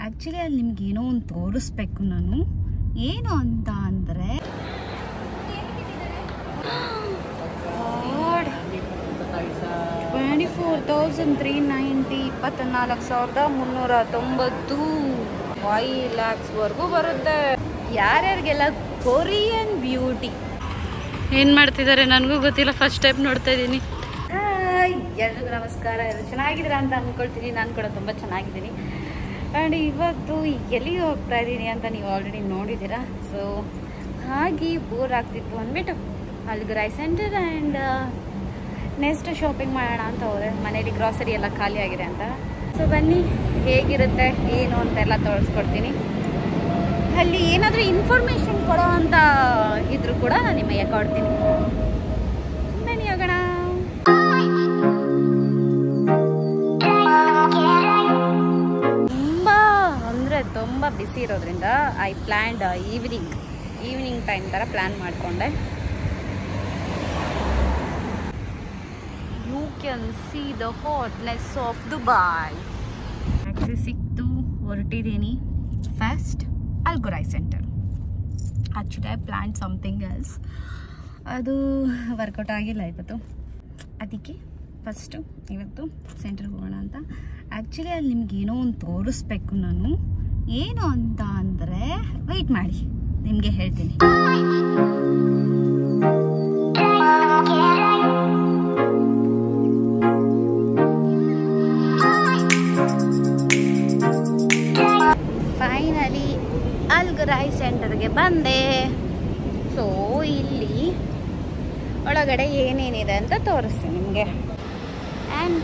Actually ಅಲ್ಲಿ ನಿಮ್ಗೆ ಏನೋ ಒಂದು ತೋರಿಸ್ಬೇಕು ನಾನು. ಏನು ಅಂತ ಅಂದರೆ 24,390 24,390 5 lakhsವರೆಗೂ ಬರುತ್ತೆ. ಯಾರ್ಯಾರಿಗೆಲ್ಲ ಕೊರಿಯನ್ ಬ್ಯೂಟಿ ಏನು ಮಾಡ್ತಿದ್ದಾರೆ ನನಗೂ ಗೊತ್ತಿಲ್ಲ, ಫಸ್ಟ್ ಟೈಮ್ ನೋಡ್ತಾ ಇದ್ದೀನಿ. ಎಲ್ರಿಗೂ ನಮಸ್ಕಾರ. ಎಲ್ಲರೂ ಚೆನ್ನಾಗಿದ್ದೀರಾ ಅಂತ ಅಂದ್ಕೊಳ್ತೀನಿ. ನಾನು ಕೂಡ ತುಂಬ ಚೆನ್ನಾಗಿದ್ದೀನಿ. ಆ್ಯಂಡ್ ಇವತ್ತು ಎಲ್ಲಿಗೆ ಹೋಗ್ತಾ ಇದ್ದೀನಿ ಅಂತ ನೀವು ಆಲ್ರೆಡಿ ನೋಡಿದ್ದೀರಾ. ಸೊ ಹಾಗೆ ಬೋರ್ ಆಗ್ತಿತ್ತು ಅಂದ್ಬಿಟ್ಟು ಅಲ್ಗುರೈ ಸೆಂಟರ್ ಆ್ಯಂಡ್ ನೆಕ್ಸ್ಟ್ ಶಾಪಿಂಗ್ ಮಾಡೋಣ ಅಂತ ಹೋದೆ. ಮನೇಲಿ ಗ್ರಾಸರಿ ಎಲ್ಲ ಖಾಲಿ ಆಗಿದೆ ಅಂತ. ಸೊ ಬನ್ನಿ ಹೇಗಿರುತ್ತೆ ಏನು ಅಂತೆಲ್ಲ ತೋರಿಸ್ಕೊಡ್ತೀನಿ. ಅಲ್ಲಿ ಏನಾದರೂ ಇನ್ಫಾರ್ಮೇಷನ್ ಕೊಡೋ ಅಂತ ಇದ್ರೂ ಕೂಡ ನಾನು ನಿಮಗೆ ಕೊಡ್ತೀನಿ. ಬನ್ನಿ ಹೋಗೋಣ. ತುಂಬ ಬಿಸಿ ಇರೋದ್ರಿಂದ ಐ ಪ್ಲ್ಯಾನ್ಡ್ ಈವ್ನಿಂಗ್ ಟೈಮ್ ಥರ ಪ್ಲ್ಯಾನ್ ಮಾಡಿಕೊಂಡೆ. You can see the hotness of Dubai. Taxi ಸಿಕ್ತು, ಹೊರಟಿದ್ದೀನಿ. ಫಸ್ಟ್ ಅಲ್ಗುರೈ centre. Actually I plan something else, ಅದು ವರ್ಕೌಟ್ ಆಗಿಲ್ಲ ಇವತ್ತು. ಅದಕ್ಕೆ ಫಸ್ಟು ಇವತ್ತು ಸೆಂಟರ್ಗೆ ಹೋಗೋಣ ಅಂತ. ಆ್ಯಕ್ಚುಲಿ ಅಲ್ಲಿ ನಿಮ್ಗೆ ಏನೋ ಒಂದು ತೋರಿಸ್ಬೇಕು ನಾನು. ಏನು ಅಂತ ಅಂದರೆ ವೆಯ್ಟ್ ಮಾಡಿ, ನಿಮಗೆ ಹೇಳ್ತೀನಿ. ಫೈನಲಿ ಅಲ್ಗುರೈ ಸೆಂಟರ್ಗೆ ಬಂದೆ. ಸೊ ಇಲ್ಲಿ ಒಳಗಡೆ ಏನೇನಿದೆ ಅಂತ ತೋರಿಸ್ತೀನಿ ನಿಮಗೆ. And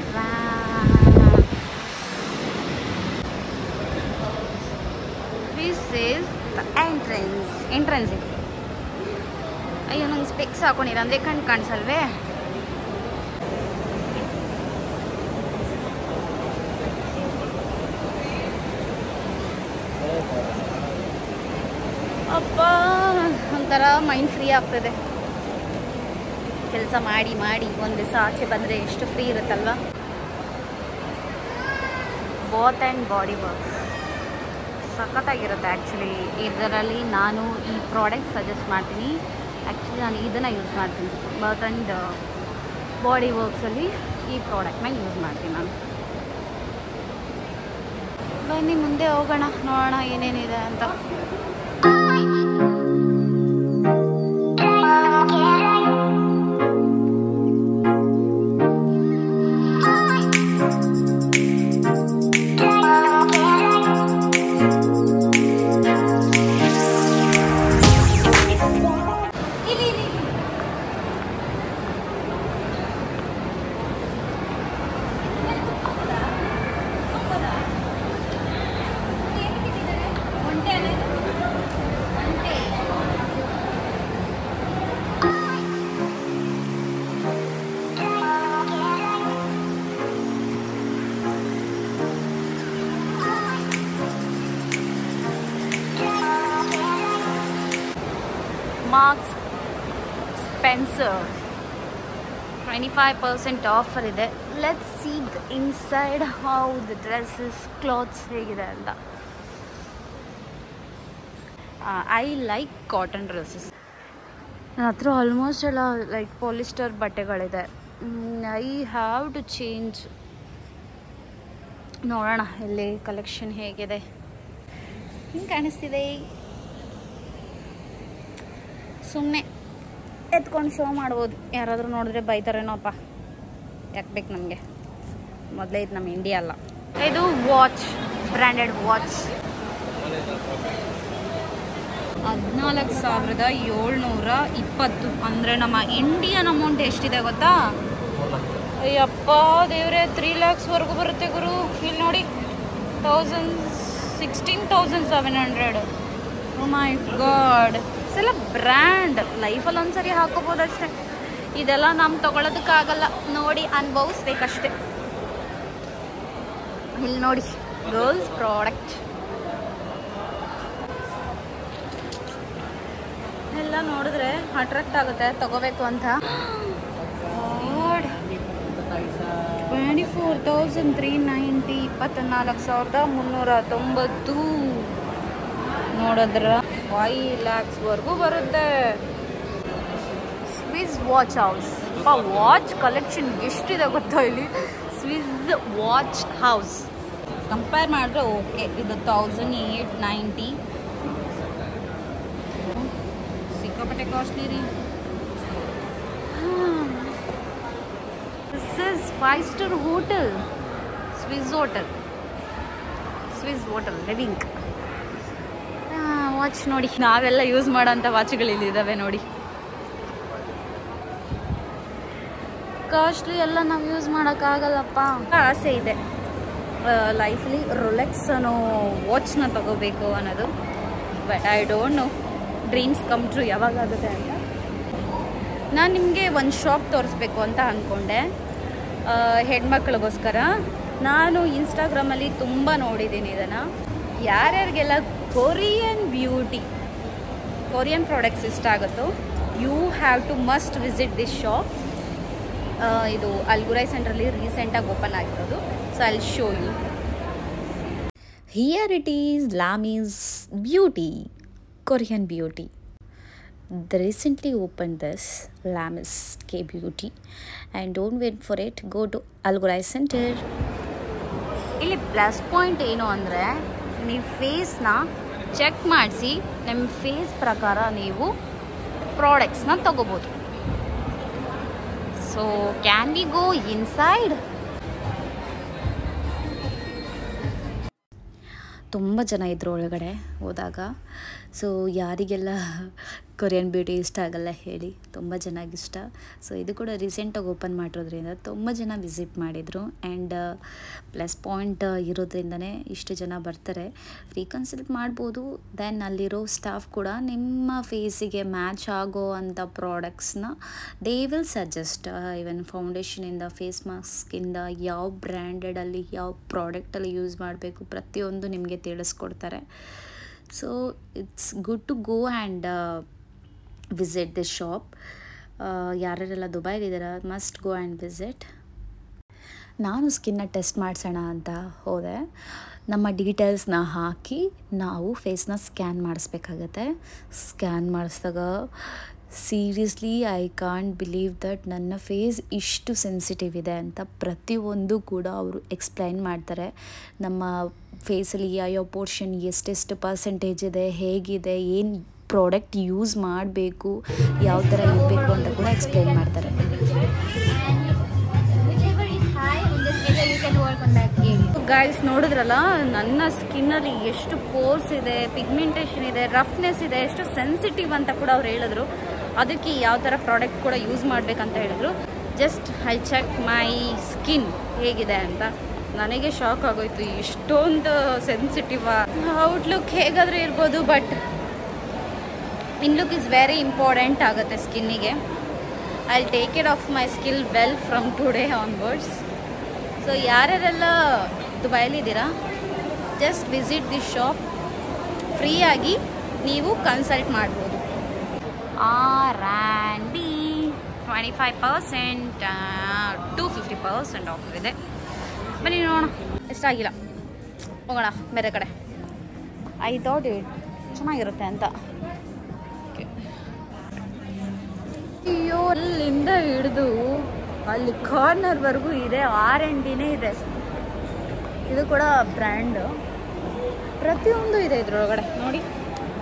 this is the entrance ಇದೆ. ಅಯ್ಯೋ ನಂಗೆ ಸ್ಪೆಕ್ಸ್ ಹಾಕೊಂಡಿರ ಅಂದರೆ ಕಣ್ಣು ಕಾಣಿಸಲ್ವೇ. ಅಪ್ಪ ಒಂಥರ ಮೈಂಡ್ ಫ್ರೀ ಆಗ್ತದೆ. ಕೆಲಸ ಮಾಡಿ ಒಂದು ದಿವಸ ಆಚೆ ಬಂದರೆ ಎಷ್ಟು ಫ್ರೀ ಇರುತ್ತಲ್ವ. ಬಾತ್ ಆ್ಯಂಡ್ ಬಾಡಿ ವರ್ಕ್ ಸಖತ್ತಾಗಿರುತ್ತೆ. ಆ್ಯಕ್ಚುಲಿ ಇದರಲ್ಲಿ ನಾನು ಈ ಪ್ರಾಡಕ್ಟ್ ಸಜೆಸ್ಟ್ ಮಾಡ್ತೀನಿ. ಆ್ಯಕ್ಚುಲಿ ನಾನು ಇದನ್ನು ಯೂಸ್ ಮಾಡ್ತೀನಿ. ಬಾತ್ ಆ್ಯಂಡ್ ಬಾಡಿ ವರ್ಕ್ಸಲ್ಲಿ ಈ ಪ್ರಾಡಕ್ಟ್ನ ಯೂಸ್ ಮಾಡ್ತೀನಿ ನಾನು. ಬನ್ನಿ ಮುಂದೆ ಹೋಗೋಣ, ನೋಡೋಣ ಏನೇನಿದೆ ಅಂತ. ಮಾರ್ಕ್ಸ್ ಸ್ಪೆನ್ಸರ್ 25% ಆಫರ್ ಇದೆ. Let's see the inside how the dresses clothes ಹೇಗಿದೆ ಅಂತ. I like cotton dresses. ನನ್ನ ಹತ್ರ ಆಲ್ಮೋಸ್ಟ್ ಎಲ್ಲ ಲೈಕ್ ಪಾಲಿಸ್ಟರ್ ಬಟ್ಟೆಗಳಿದೆ. I have to change. ನೋಡೋಣ ಇಲ್ಲಿ ಕಲೆಕ್ಷನ್ ಹೇಗಿದೆ. ಹಿಂಗೆ ಕಾಣಿಸ್ತಿದೆ. ಸುಮ್ಮನೆ ಎತ್ಕೊಂಡು ಶೋ ಮಾಡ್ಬೋದು. ಯಾರಾದರೂ ನೋಡಿದ್ರೆ ಬೈತಾರೇನೋಪ್ಪ. ಯಾಕೆ ಬೇಕು ನಮಗೆ? ಮೊದಲೇ ಇದು ನಮ್ಮ ಇಂಡಿಯಾ ಅಲ್ಲ. ಇದು ವಾಚ್, ಬ್ರ್ಯಾಂಡೆಡ್ ವಾಚ್ 14,720. ಅಂದರೆ ನಮ್ಮ ಇಂಡಿಯನ್ ಅಮೌಂಟ್ ಎಷ್ಟಿದೆ ಗೊತ್ತಾ? ಅಯ್ಯಪ್ಪ ದೇವ್ರೆ, 3 lakhsವರೆಗೂ ಬರುತ್ತೆ ಗುರು. ಇಲ್ಲಿ ನೋಡಿ 16,700. ಓ ಮೈ ಗಾಡ್. ಇದೆಲ್ಲ ಬ್ರ್ಯಾಂಡ್. ಲೈಫಲ್ಲಿ ಒಂದ್ಸರಿ ಹಾಕೋಬೋದಷ್ಟೇ. ಇದೆಲ್ಲ ನಮ್ಗೆ ತೊಗೊಳೋದಕ್ಕಾಗಲ್ಲ. ನೋಡಿ ಅನುಭವಿಸ್ಬೇಕಷ್ಟೆ. ಇಲ್ಲಿ ನೋಡಿ ಗರ್ಲ್ಸ್ ಪ್ರಾಡಕ್ಟ್ ಎಲ್ಲ ನೋಡಿದ್ರೆ ಅಟ್ರಾಕ್ಟ್ ಆಗುತ್ತೆ, ತಗೋಬೇಕು ಅಂತ. 24,390 24,390 ನೋಡಿದ್ರ 5 lakhsವರೆಗೂ ಬರುತ್ತೆ. Swiss watch house. Watch collection ಎಷ್ಟಿದೆ ಗೊತ್ತಾ ಇಲ್ಲಿ. ಸ್ವಿಸ್ ವಾಚ್ ಹೌಸ್ ಕಂಪೇರ್ ಮಾಡಿದ್ರೆ ಓಕೆ. ಇದು 1,890 ಸಿಕ್ಕಾಪಟ್ಟೆ ಕಾಸ್ಟ್ಲಿ ರೀ. This is 5-star hotel. Swiss hotel living. Watch ನೋಡಿ, ನಾವೆಲ್ಲ ಯೂಸ್ ಮಾಡೋಂಥ ವಾಚ್ಗಳು ಇದ್ದಾವೆ ನೋಡಿ. ಕಾಸ್ಟ್ಲಿ ಎಲ್ಲ ನಾವು ಯೂಸ್ ಮಾಡೋಕ್ಕಾಗಲ್ಲಪ್ಪ. ಆಸೆ ಇದೆ ಲೈಫಲ್ಲಿ ರೋಲೆಕ್ಸ್ ಅನ್ನೋ ವಾಚ್ನ ತಗೋಬೇಕು ಅನ್ನೋದು. But I don't know dreams come true ಯಾವಾಗಾಗುತ್ತೆ ಅಂತ. ನಾನು ನಿಮಗೆ ಒಂದು ಶಾಪ್ ತೋರಿಸ್ಬೇಕು ಅಂತ ಅಂದ್ಕೊಂಡೆ ಹೆಣ್ಮಕ್ಳಿಗೋಸ್ಕರ. ನಾನು ಇನ್ಸ್ಟಾಗ್ರಾಮಲ್ಲಿ ತುಂಬ ನೋಡಿದ್ದೀನಿ ಇದನ್ನು. ಯಾರ್ಯಾರಿಗೆಲ್ಲ ಕೊರಿಯನ್ ಬ್ಯೂಟಿ, ಕೊರಿಯನ್ ಪ್ರಾಡಕ್ಟ್ಸ್ ಇಷ್ಟ ಆಗುತ್ತೋ you have to must visit this shop. ಇದು ಅಲ್ಗುರೈ ಸೆಂಟ್ರಲ್ಲಿ ರೀಸೆಂಟಾಗಿ ಓಪನ್ ಆಗಿರೋದು. So I will show you. Here it is, Lamis Beauty, Korean Beauty. They recently opened this Lamis K Beauty, and don't wait for it. Go to Algorai Center. ಇಲ್ಲಿ plus point ಏನು ಅಂದರೆ, ನೀವು ಫೇಸ್ನ check ಮಾಡಿಸಿ ನಿಮ್ಮ face ಪ್ರಕಾರ ನೀವು ಪ್ರಾಡಕ್ಟ್ಸ್ನ ತಗೋಬೋದು. So can we go inside? ತುಂಬ ಜನ ಇದ್ರು ಒಳಗಡೆ ಹೋದಾಗ. ಸೊ ಯಾರಿಗೆಲ್ಲ ಕೊರಿಯನ್ ಬ್ಯೂಟಿ ಇಷ್ಟ ಆಗಲ್ಲ ಹೇಳಿ, ತುಂಬ ಚೆನ್ನಾಗಿ ಇಷ್ಟ. ಸೊ ಇದು ಕೂಡ ರೀಸೆಂಟಾಗಿ ಓಪನ್ ಮಾಡಿರೋದ್ರಿಂದ ತುಂಬ ಜನ ವಿಸಿಟ್ ಮಾಡಿದರು. ಆ್ಯಂಡ್ ಪ್ಲಸ್ ಪಾಯಿಂಟ್ ಇರೋದ್ರಿಂದನೇ ಇಷ್ಟು ಜನ ಬರ್ತಾರೆ. ಫ್ರೀ ಕನ್ಸಲ್ಟ್ ಮಾಡ್ಬೋದು. ದೆನ್ ಅಲ್ಲಿರೋ ಸ್ಟಾಫ್ ಕೂಡ ನಿಮ್ಮ ಫೇಸಿಗೆ ಮ್ಯಾಚ್ ಆಗೋ ಅಂಥ ಪ್ರಾಡಕ್ಟ್ಸ್ನ ದೇ ವಿಲ್ ಸಜೆಸ್ಟ್. ಈವನ್ ಫೌಂಡೇಶನಿಂದ ಫೇಸ್ ಮಾಸ್ಕಿಂದ ಯಾವ ಬ್ರ್ಯಾಂಡೆಡಲ್ಲಿ ಯಾವ ಪ್ರಾಡಕ್ಟಲ್ಲಿ ಯೂಸ್ ಮಾಡಬೇಕು ಪ್ರತಿಯೊಂದು ನಿಮಗೆ ತಿಳಿಸ್ಕೊಡ್ತಾರೆ. So it's good to go and visit this shop. ಯಾರ್ಯಾರೆಲ್ಲ ದುಬೈಲಿದ್ದೀರ ಮಸ್ಟ್ ಗೋ ಆ್ಯಂಡ್ ವಿಸಿಟ್. ನಾನು ಸ್ಕಿನ್ನ ಟೆಸ್ಟ್ ಮಾಡಿಸೋಣ ಅಂತ ಹೋದೆ. ನಮ್ಮ ಡೀಟೇಲ್ಸ್ನ ಹಾಕಿ ನಾವು ಫೇಸ್ನ ಸ್ಕ್ಯಾನ್ ಮಾಡಿಸ್ಬೇಕಾಗತ್ತೆ. ಸ್ಕ್ಯಾನ್ ಮಾಡಿಸಿದಾಗ seriously I can't believe that ನನ್ನ ಫೇಸ್ ಇಷ್ಟು ಸೆನ್ಸಿಟಿವ್ ಇದೆ ಅಂತ ಪ್ರತಿಯೊಂದು ಕೂಡ ಅವರು ಎಕ್ಸ್ಪ್ಲೈನ್ ಮಾಡ್ತಾರೆ. ನಮ್ಮ ಫೇಸಲ್ಲಿ ಯಾವ ಪೋರ್ಷನ್ ಎಷ್ಟೆಷ್ಟು ಪರ್ಸೆಂಟೇಜ್ ಇದೆ, ಹೇಗಿದೆ, ಏನು ಪ್ರಾಡಕ್ಟ್ ಯೂಸ್ ಮಾಡಬೇಕು, ಯಾವ ಥರ ಇರಬೇಕು ಅಂತ ಕೂಡ ಎಕ್ಸ್ಪ್ಲೈನ್ ಮಾಡ್ತಾರೆ. ಗೈಸ್ ನೋಡಿದ್ರಲ್ಲ, ನನ್ನ ಸ್ಕಿನ್ನಲ್ಲಿ ಎಷ್ಟು ಪೋರ್ಸ್ ಇದೆ, ಪಿಗ್ಮೆಂಟೇಷನ್ ಇದೆ, ರಫ್ನೆಸ್ ಇದೆ, ಎಷ್ಟು ಸೆನ್ಸಿಟಿವ್ ಅಂತ ಕೂಡ ಅವ್ರು ಹೇಳಿದ್ರು. ಅದಕ್ಕೆ ಯಾವ ಥರ ಪ್ರಾಡಕ್ಟ್ ಕೂಡ ಯೂಸ್ ಮಾಡಬೇಕಂತ ಹೇಳಿದ್ರು. Just I check my skin ಹೇಗಿದೆ ಅಂತ. ನನಗೆ ಶಾಕ್ ಆಗೋಯ್ತು, ಇಷ್ಟೊಂದು ಸೆನ್ಸಿಟಿವ್. ಔಟ್ಲುಕ್ ಹೇಗಾದರೂ ಇರ್ಬೋದು, but inlook is very important ಆಗುತ್ತೆ ಸ್ಕಿನ್ನಿಗೆ. I will take care of my skin well from today onwards. So ಯಾರ್ಯಾರೆಲ್ಲ ದುಬೈಲಿದ್ದೀರಾ, ಜಸ್ಟ್ ವಿಸಿಟ್ ದಿಸ್ ಶಾಪ್. ಫ್ರೀಯಾಗಿ ನೀವು ಕನ್ಸಲ್ಟ್ ಮಾಡ್ಬೋದು. R&D 25% 250% ಆಫ್ ಇದೆ. ಬನ್ನಿ ನೋಡೋಣ. ಎಷ್ಟಾಗಿಲ್ಲ, ಹೋಗೋಣ ಬೇರೆ ಕಡೆ. ಐ ಥಾಟ್ ಇಟ್ ಚೆನ್ನಾಗಿರುತ್ತೆ ಅಂತ. ಅಯ್ಯೋ, ಅಲ್ಲಿಂದ ಹಿಡಿದು ಅಲ್ಲಿ ಕಾರ್ನರ್ವರೆಗೂ ಇದೆ. R&Dನೇ ಇದೆ. ಇದು ಕೂಡ ಬ್ರ್ಯಾಂಡ್, ಪ್ರತಿಯೊಂದು ಇದೆ ಇದ್ರೊಳಗಡೆ ನೋಡಿ.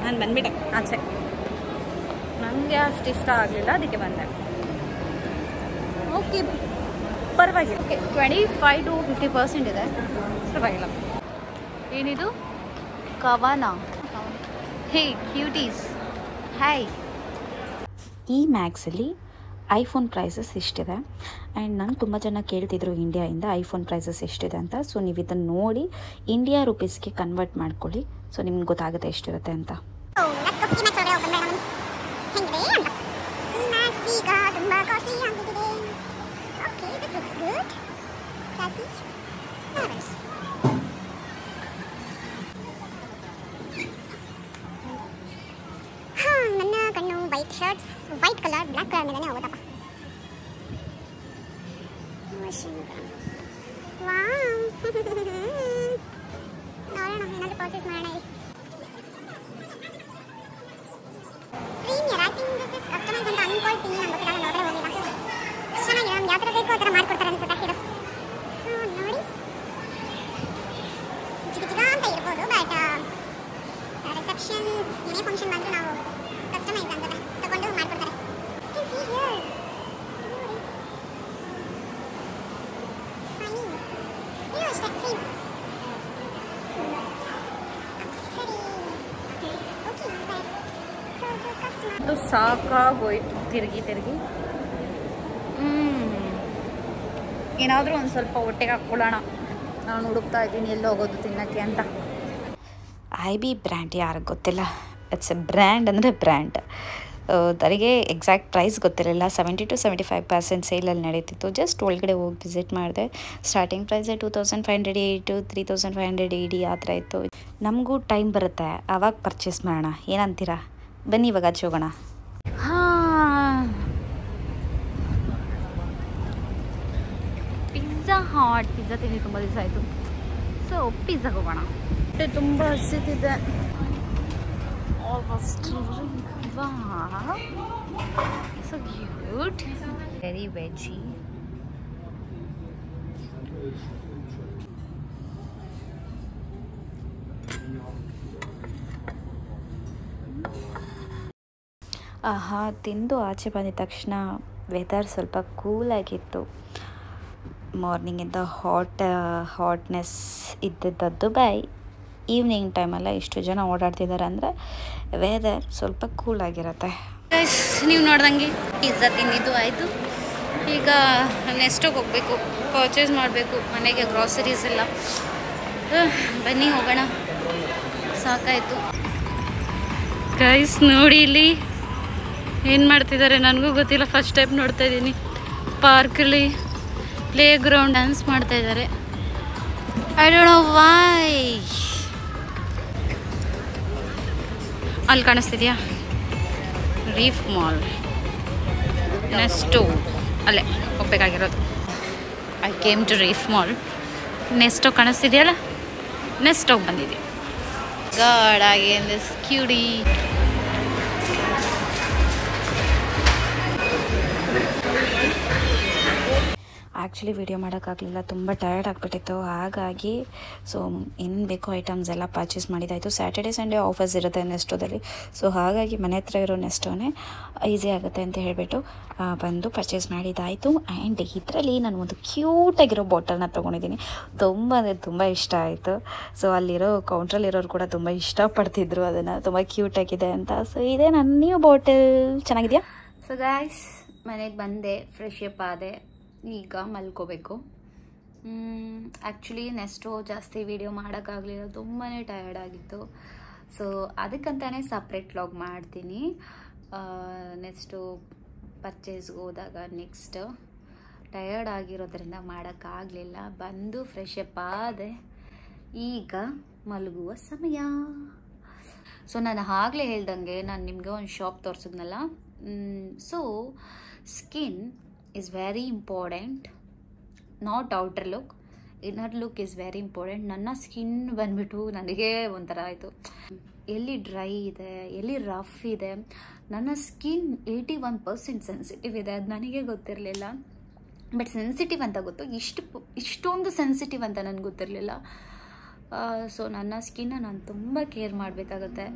ನಾನು ಬಂದ್ಬಿಟ್ಟೆ ಆಚೆ, ನನಗೆ ಅಷ್ಟು ಇಷ್ಟ ಆಗಲಿಲ್ಲ, ಅದಕ್ಕೆ ಬಂದೆ. ಓಕೆ, ಪರವಾಗಿಲ್ಲ. ಓಕೆ, 25 to 50% ಇದೆ, ಪರವಾಗಿಲ್ಲ. ಏನಿದು ಕವನ? ಹೇ ಕ್ಯೂಟೀಸ್, ಹಾಯ್. ಈ ಮ್ಯಾಕ್ಸಲ್ಲಿ ಐಫೋನ್ ಪ್ರೈಸಸ್ ಎಷ್ಟಿದೆ. ಆ್ಯಂಡ್ ನಂಗೆ ತುಂಬ ಜನ ಕೇಳ್ತಿದ್ರು ಇಂಡಿಯಾಯಿಂದ ಐಫೋನ್ ಪ್ರೈಸಸ್ ಎಷ್ಟಿದೆ ಅಂತ. ಸೊ ನೀವು ಇದನ್ನು ನೋಡಿ ಇಂಡಿಯಾ ರುಪೀಸ್ಗೆ ಕನ್ವರ್ಟ್ ಮಾಡ್ಕೊಳ್ಳಿ. ಸೊ ನಿಮ್ಗೆ ಗೊತ್ತಾಗುತ್ತೆ ಎಷ್ಟಿರುತ್ತೆ ಅಂತ. ನನ್ನ ಕಣ್ಣು white shirts, white colour, black colour ಮೇಲೆನೇ ಹೋಗುತ್ತಪ್ಪ. ಏನಾದರೂ ಪರ್ಚೇಸ್ ಮಾಡೋಣ. Premier I think this is customise ಅಂತ ಅನ್ಕೊಳ್ತೀನಿ. ನಾನು ಗೊತ್ತಿಲ್ಲ, ನಾನು ಹೊರಗಡೆ ಹೋಗಿಲ್ಲ. ಚೆನ್ನಾಗಿದೆ, ನಮ್ಗೆ ಯಾವ ಥರ ಬೇಕೋ ಆ ಥರ ಮಾಡ್ಕೊಡ್ತಾರೆ ಅನ್ಸುತ್ತೆ ಇದು. ನೋಡಿ ಚಿಕ್ಕ ಚಿಕ್ಕ ಅಂತ ಇರ್ಬೋದು, ಬಟ್ ರಿಸೆಪ್ಷನ್ ಏನೇ ಫಂಕ್ಷನ್ ಬಂದರೂ ನಾವು ಕಸ್ಟಮೈಸ್ ಅನ್ಸುತ್ತೆ ತಗೊಂಡು ಮಾಡ್ಕೊಡ್ತಾರೆ. ಸಾಕಾಗೋಯ್ತು ತಿರುಗಿ ಏನಾದರೂ ಒಂದು ಸ್ವಲ್ಪ ಹೊಟ್ಟೆಗೆ ಹಾಕ್ಕೊಳ್ಳೋಣ. ನಾನು ಹುಡುಕ್ತಾ ಇದ್ದೀನಿ ಎಲ್ಲಿ ಹೋಗೋದು ತಿನ್ನೋಕ್ಕೆ ಅಂತ. IB ಬ್ರ್ಯಾಂಡ್ ಯಾರಿಗೆ ಗೊತ್ತಿಲ್ಲ, ಇಟ್ಸ್ ಎ ಬ್ರ್ಯಾಂಡ್ ಅಂದರೆ ಬ್ರ್ಯಾಂಡ್. ನನಗೆ ಎಕ್ಸಾಕ್ಟ್ ಪ್ರೈಸ್ ಗೊತ್ತಿರಲಿಲ್ಲ. 70 to 75% ಸೇಲಲ್ಲಿ ನಡೀತಿತ್ತು. ಜಸ್ಟ್ ಒಳಗಡೆ ಹೋಗಿ ವಿಸಿಟ್ ಮಾಡಿದೆ. ಸ್ಟಾರ್ಟಿಂಗ್ ಪ್ರೈಸೇ 2500 to 3500 ಆ ಥರ ಇತ್ತು. ನಮಗೂ ಟೈಮ್ ಬರುತ್ತೆ, ಆವಾಗ ಪರ್ಚೇಸ್ ಮಾಡೋಣ. ಏನಂತೀರಾ? ಬನ್ನಿ ಇವಾಗ ಆಚೆ ಹೋಗೋಣ. ಪಿಜ್ಜಾ ತಿಂದು ತುಂಬ ದಿವಸ ಆಯಿತು. ಸೊ ಪಿಜ್ಜಾಗೆ ಹೋಗೋಣ. ಹೊಟ್ಟೆ ತುಂಬ ಹಸಿತಿದೆ. Almost so cute, very veggie. ತಿಂದು ಆಚೆ ಬಂದಿದ ತಕ್ಷಣ ವೆದರ್ ಸ್ವಲ್ಪ ಕೂಲಾಗಿತ್ತು. ಮಾರ್ನಿಂಗಿಂದ ಹಾಟ್ನೆಸ್ ಇದ್ದಿದ್ದು ದುಬೈ. ಈವ್ನಿಂಗ್ ಟೈಮೆಲ್ಲ ಇಷ್ಟು ಜನ ಓಡಾಡ್ತಿದ್ದಾರೆ ಅಂದರೆ ವೆದರ್ ಸ್ವಲ್ಪ ಕೂಲಾಗಿರುತ್ತೆ. ನೀವು ನೋಡ್ದಂಗೆ ಪಿಜ್ಜಾ ತಿಂದಿದ್ದು ಆಯಿತು. ಈಗ ನೆಕ್ಸ್ಟಿಗೆ ಹೋಗಬೇಕು, ಪರ್ಚೇಸ್ ಮಾಡಬೇಕು ಮನೆಗೆ ಗ್ರಾಸರೀಸ್ ಎಲ್ಲ. ಬನ್ನಿ ಹೋಗೋಣ, ಸಾಕಾಯಿತು. ಗೈಸ್ ನೋಡಿ ಇಲ್ಲಿ ಏನು ಮಾಡ್ತಿದ್ದಾರೆ ನನಗೂ ಗೊತ್ತಿಲ್ಲ, ಫಸ್ಟ್ ಟೈಮ್ ನೋಡ್ತಾ ಇದ್ದೀನಿ. ಪಾರ್ಕಲ್ಲಿ ಪ್ಲೇ ಗ್ರೌಂಡ್ ಡ್ಯಾನ್ಸ್ ಮಾಡ್ತಾ ಇದ್ದಾರೆ. I don't know why. ಅಲ್ಲಿ ಕಾಣಿಸ್ತಿದ್ಯಾ ರೀಫ್ ಮಾಲ್, ನೆಕ್ಸ್ಟು ಅಲ್ಲೇ ಹೋಗ್ಬೇಕಾಗಿರೋದು. I came to Reef mall. Next ಕಾಣಿಸ್ತಿದೆಯಲ್ಲ, ನೆಕ್ಸ್ಟ್ ಹೋಗಿ ಬಂದಿದ್ದೀವಿ. God again this cutie. Actually video ಮಾಡೋಕ್ಕಾಗಲಿಲ್ಲ, ತುಂಬ ಟಯರ್ಡ್ ಆಗಿಬಿಟ್ಟಿತ್ತು. ಹಾಗಾಗಿ ಸೊ ಏನು ಬೇಕೋ ಐಟಮ್ಸ್ ಎಲ್ಲ ಪರ್ಚೇಸ್ ಮಾಡಿದ್ದಾಯಿತು. ಸ್ಯಾಟರ್ಡೆ ಸಂಡೇ ಆಫರ್ಸ್ ಇರುತ್ತೆ ನೆಸ್ಟೋದಲ್ಲಿ. ಸೊ ಹಾಗಾಗಿ ಮನೆ ಹತ್ರ ಇರೋ ನೆಸ್ಟೋನೇ ಈಸಿ ಆಗುತ್ತೆ ಅಂತ ಹೇಳಿಬಿಟ್ಟು ಬಂದು ಪರ್ಚೇಸ್ ಮಾಡಿದ್ದಾಯಿತು. ಆ್ಯಂಡ್ ಇದರಲ್ಲಿ ನಾನು ಒಂದು ಕ್ಯೂಟಾಗಿರೋ ಬಾಟಲ್ನ ತೊಗೊಂಡಿದ್ದೀನಿ. ತುಂಬ ಅಂದರೆ ತುಂಬ ಇಷ್ಟ ಆಯಿತು. ಸೊ ಅಲ್ಲಿರೋ ಕೌಂಟ್ರಲ್ಲಿರೋರು ಕೂಡ ತುಂಬ ಇಷ್ಟಪಡ್ತಿದ್ರು ಅದನ್ನು, ತುಂಬ ಕ್ಯೂಟಾಗಿದೆ ಅಂತ. ಸೊ ಇದೇ ನನ್ನ ನ್ಯೂ ಬಾಟಲ್. ಚೆನ್ನಾಗಿದೆಯಾ? ಸೊ ಗಾಯ್ಸ್ ಮನೆಗೆ ಬಂದೆ, ಫ್ರೆಶ್ ಅಪ್ ಆದೆ, ಈಗ ಮಲ್ಕೋಬೇಕು. ಆ್ಯಕ್ಚುಲಿ ನೆಕ್ಸ್ಟು ಜಾಸ್ತಿ ವೀಡಿಯೋ ಮಾಡೋಕ್ಕಾಗಲಿಲ್ಲ, ತುಂಬಾ ಟಯರ್ಡ್ ಆಗಿತ್ತು. ಸೊ ಅದಕ್ಕಂತಾನೆ ಸಪ್ರೇಟ್ ವ್ಲಾಗ್ ಮಾಡ್ತೀನಿ ನೆಕ್ಸ್ಟು ಪರ್ಚೇಸ್ಗೆ ಹೋದಾಗ. ನೆಕ್ಸ್ಟ್ ಟಯರ್ಡ್ ಆಗಿರೋದ್ರಿಂದ ಮಾಡೋಕ್ಕಾಗಲಿಲ್ಲ. ಬಂದು ಫ್ರೆಶ್ ಅಪ್ ಆದೆ, ಈಗ ಮಲಗುವ ಸಮಯ. ಸೊ ನಾನು ಆಗಲೇ ಹೇಳ್ದಂಗೆ ನಾನು ನಿಮಗೆ ಒಂದು ಶಾಪ್ ತೋರಿಸಿದ್ನಲ್ಲ. So skin is very important, not outer look, inner look is very important. ನನ್ನ ಸ್ಕಿನ್ ಬಂದ್ಬಿಟ್ಟು ನನಗೆ ಒಂಥರ ಆಯಿತು. ಎಲ್ಲಿ ಡ್ರೈ ಇದೆ, ಎಲ್ಲಿ ರಫ್ ಇದೆ. ನನ್ನ ಸ್ಕಿನ್ 81% ಸೆನ್ಸಿಟಿವ್ ಇದೆ. ಅದು ನನಗೆ ಗೊತ್ತಿರಲಿಲ್ಲ, ಬಟ್ ಸೆನ್ಸಿಟಿವ್ ಅಂತ ಗೊತ್ತು. ಇಷ್ಟೊಂದು ಸೆನ್ಸಿಟಿವ್ ಅಂತ ನನಗೆ ಗೊತ್ತಿರಲಿಲ್ಲ. ಸೊ ನನ್ನ ಸ್ಕಿನ್ನ ನಾನು ತುಂಬ ಕೇರ್ ಮಾಡಬೇಕಾಗತ್ತೆ.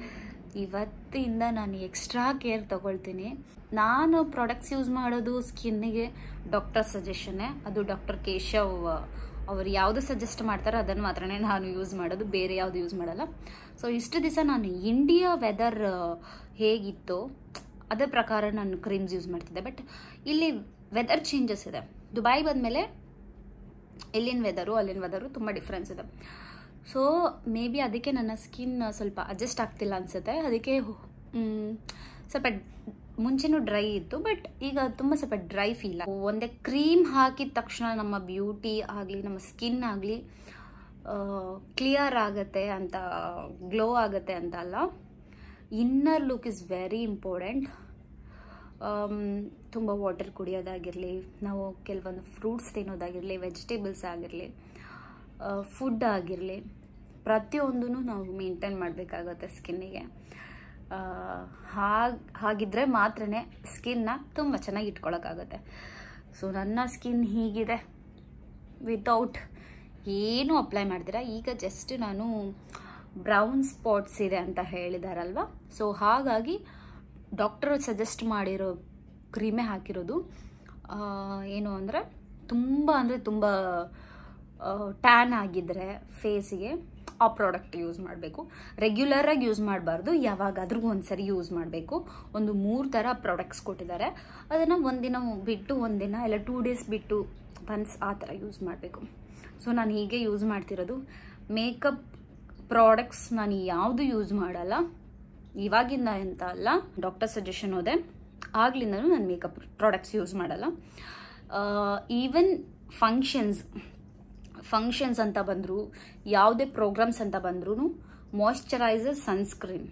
ಇವತ್ತಿಂದ ನಾನು ಎಕ್ಸ್ಟ್ರಾ ಕೇರ್ ತಗೊಳ್ತೀನಿ. ನಾನು ಪ್ರಾಡಕ್ಟ್ಸ್ ಯೂಸ್ ಮಾಡೋದು ಸ್ಕಿನ್ನಿಗೆ ಡಾಕ್ಟರ್ ಸಜೆಷನ್ನೇ. ಅದು ಡಾಕ್ಟರ್ ಕೇಶವ್ ಅವರು ಯಾವುದು ಸಜೆಸ್ಟ್ ಮಾಡ್ತಾರೋ ಅದನ್ನು ಮಾತ್ರ ನಾನು ಯೂಸ್ ಮಾಡೋದು, ಬೇರೆ ಯಾವುದು ಯೂಸ್ ಮಾಡಲ್ಲ. ಸೊ ಇಷ್ಟು ದಿವಸ ನಾನು ಇಂಡಿಯಾ ವೆದರ್ ಹೇಗಿತ್ತು ಅದೇ ಪ್ರಕಾರ ನಾನು ಕ್ರೀಮ್ಸ್ ಯೂಸ್ ಮಾಡ್ತಿದ್ದೆ. ಬಟ್ ಇಲ್ಲಿ ವೆದರ್ ಚೇಂಜಸ್ ಇದೆ. ದುಬೈ ಬಂದಮೇಲೆ ಇಲ್ಲಿನ ವೆದರು ಅಲ್ಲಿನ ವೆದರು ತುಂಬ ಡಿಫ್ರೆನ್ಸ್ ಇದೆ. ಸೊ ಮೇ ಬಿ ಅದಕ್ಕೆ ನನ್ನ ಸ್ಕಿನ್ ಸ್ವಲ್ಪ ಅಡ್ಜಸ್ಟ್ ಆಗ್ತಿಲ್ಲ ಅನಿಸುತ್ತೆ. ಅದಕ್ಕೆ ಸ್ವಲ್ಪ ಮುಂಚೆನೂ ಡ್ರೈ ಇತ್ತು, ಬಟ್ ಈಗ ತುಂಬ ಸ್ವಲ್ಪ ಡ್ರೈ ಫೀಲ್. ಒಂದೇ ಕ್ರೀಮ್ ಹಾಕಿದ ತಕ್ಷಣ ನಮ್ಮ ಬ್ಯೂಟಿ ಆಗಲಿ ನಮ್ಮ ಸ್ಕಿನ್ ಆಗಲಿ ಕ್ಲಿಯರ್ ಆಗುತ್ತೆ ಅಂತ, ಗ್ಲೋ ಆಗುತ್ತೆ ಅಂತ ಅಲ್ಲ. Inner look is very important. ತುಂಬ ವಾಟರ್ ಕುಡಿಯೋದಾಗಿರಲಿ, ನಾವು ಕೆಲವೊಂದು ಫ್ರೂಟ್ಸ್ ತಿನ್ನೋದಾಗಿರಲಿ, ವೆಜಿಟೇಬಲ್ಸ್ ಆಗಿರಲಿ, ಫುಡ್ ಆಗಿರಲಿ ಪ್ರತಿಯೊಂದೂ ನಾವು ಮೇಂಟೈನ್ ಮಾಡಬೇಕಾಗುತ್ತೆ ಸ್ಕಿನ್ನಿಗೆ. ಹಾಗಿದ್ರೆ ಮಾತ್ರನೇ ಸ್ಕಿನ್ನ ತುಂಬ ಚೆನ್ನಾಗಿ ಇಟ್ಕೊಳ್ಳೋಕ್ಕಾಗುತ್ತೆ. ಸೊ ನನ್ನ ಸ್ಕಿನ್ ಹೀಗಿದೆ, ವಿತೌಟ್ ಏನೂ ಅಪ್ಲೈ ಮಾಡ್ತೀರಾ. ಈಗ ಜಸ್ಟ್ ನಾನು ಬ್ರೌನ್ ಸ್ಪಾಟ್ಸ್ ಇದೆ ಅಂತ ಹೇಳಿದಾರಲ್ವ, ಸೊ ಹಾಗಾಗಿ ಡಾಕ್ಟರ್ ಸಜೆಸ್ಟ್ ಮಾಡಿರೋ ಕ್ರೀಮೇ ಹಾಕಿರೋದು. ಏನು ಅಂದರೆ ತುಂಬ ಟ್ಯಾನ್ ಆಗಿದ್ದರೆ ಫೇಸಿಗೆ ಆ ಪ್ರಾಡಕ್ಟ್ ಯೂಸ್ ಮಾಡಬೇಕು. ರೆಗ್ಯುಲರಾಗಿ ಯೂಸ್ ಮಾಡಬಾರ್ದು, ಯಾವಾಗಾದ್ರೂ ಒಂದ್ಸರಿ ಯೂಸ್ ಮಾಡಬೇಕು. ಒಂದು 3 ಥರ ಪ್ರಾಡಕ್ಟ್ಸ್ ಕೊಟ್ಟಿದ್ದಾರೆ, ಅದನ್ನು ಒಂದಿನ ಬಿಟ್ಟು ಒಂದಿನ ಇಲ್ಲ 2 ಡೇಸ್ ಬಿಟ್ಟು ಒನ್ಸ್ ಆ ಥರ ಯೂಸ್ ಮಾಡಬೇಕು. ಸೊ ನಾನು ಹೀಗೆ ಯೂಸ್ ಮಾಡ್ತಿರೋದು. ಮೇಕಪ್ ಪ್ರಾಡಕ್ಟ್ಸ್ ನಾನು ಯಾವುದು ಯೂಸ್ ಮಾಡಲ್ಲ, ಇವಾಗಿಂದ ಅಂತ ಅಲ್ಲ, ಡಾಕ್ಟರ್ ಸಜೆಷನ್ ಹೋದೆ ಆಗ್ಲಿಂದನೂ ನಾನು ಮೇಕಪ್ ಪ್ರಾಡಕ್ಟ್ಸ್ ಯೂಸ್ ಮಾಡಲ್ಲ. ಈವನ್ ಫಂಕ್ಷನ್ಸ್ ಅಂತ ಬಂದರೂ, ಯಾವುದೇ ಪ್ರೋಗ್ರಾಮ್ಸ್ ಅಂತ ಬಂದ್ರೂ ಮಾಯ್ಶ್ಚರೈಸರ್, ಸನ್ಸ್ಕ್ರೀನ್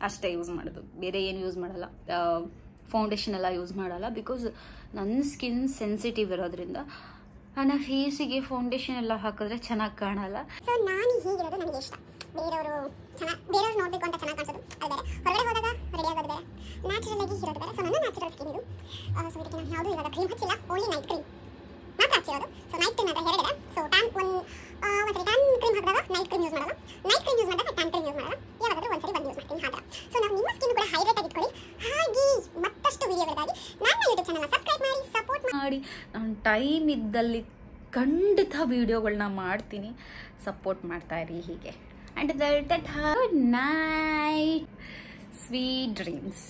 ಅಷ್ಟೇ ಯೂಸ್ ಮಾಡೋದು, ಬೇರೆ ಏನು ಯೂಸ್ ಮಾಡಲ್ಲ. ಫೌಂಡೇಶನ್ ಎಲ್ಲ ಯೂಸ್ ಮಾಡಲ್ಲ, ಬಿಕಾಸ್ ನನ್ನ ಸ್ಕಿನ್ ಸೆನ್ಸಿಟಿವ್ ಇರೋದ್ರಿಂದ ನನ್ನ ಫೇಸಿಗೆ ಫೌಂಡೇಶನ್ ಎಲ್ಲ ಹಾಕಿದ್ರೆ ಚೆನ್ನಾಗಿ ಕಾಣಲ್ಲ. ಸೊ ನಾನು ಹೀಗಿರೋದು ನನಗೆ ಇಷ್ಟ. ಬೇರೆಯವರು ನೋಡಬೇಕು ಅಂತ ಚೆನ್ನಾಗಿ ಕಾಣಿಸೋದು ಅದು ಬೇರೆ, ಹೊರಗಡೆ ಹೋದಾಗ ರೆಡಿ ಆಗೋದು ಬೇರೆ, ನ್ಯಾಚುರಲ್ ಆಗಿ ಇರೋದು ಬೇರೆ. ಸೊ ನನ್ನ ನ್ಯಾಚುರಲ್ ಸ್ಕಿನ್ ಇದು. ಸೊ ಇದಕ್ಕೆ ನಾನು ಯಾವುದೂ ಇವಾಗ ಕ್ರೀಮ್ ಹಚ್ಚಿಲ್ಲ, ಓನ್ಲಿ ನೈಟ್ ಕ್ರೀಮ್ ಮಾತ್ರ ಹಚ್ಚಿರೋದು. ಸೊ ನೈಟ್ ಕ್ರೀಮ್ ಅಂತ ಹೇಳಿದೆ. ಸೊ ಟ್ಯಾನ್ ಕ್ರೀಮ್ ಹಾಕಿದಾಗ ನೈಟ್ ಕ್ರೀಮ್ ಯೂಸ್ ಮಾಡಲ್ಲ, ನೈಟ್ ಕ್ರೀಮ್ ಯೂಸ್ ಮಾಡಿದಾಗ ಟ್ಯಾನ್ ಕ್ರೀಮ್ ಯೂಸ್ ಮಾಡಲ್ಲ, ಯಾವಾಗಾದ್ರೂ ಒಂದ್ಸರಿ ಯೂಸ್ ಮಾಡ್ತೀನಿ ಹಾಗೆ. ಸೊ ನಾವು ನಿಮ್ಮ ಸ್ಕಿನ್ ಕೂಡ ಹೈಡ್ರೇಟ್ ಆಗಿ ಇಟ್ಕೊಳ್ಳಿ. ಹಾಗೆ ಮತ್ತಷ್ಟು ವಿಡಿಯೋಗಳಿಗಾಗಿ ನನ್ನ ಯೂಟ್ಯೂಬ್ ಚಾನಲ್ನ ಸಬ್ಸ್ಕ್ರೈಬ್ ಮಾಡಿ, ಸಪೋರ್ಟ್ ಮಾಡಿ. ನಾನು ಟೈಮ್ ಇದ್ದಲ್ಲಿ ಖಂಡಿತ ವಿಡಿಯೋಗಳನ್ನ ಮಾಡ್ತೀನಿ, ಸಪೋರ್ಟ್ ಮಾಡ್ತಾ ಇರಿ ಹೀಗೆ. And good night, sweet dreams.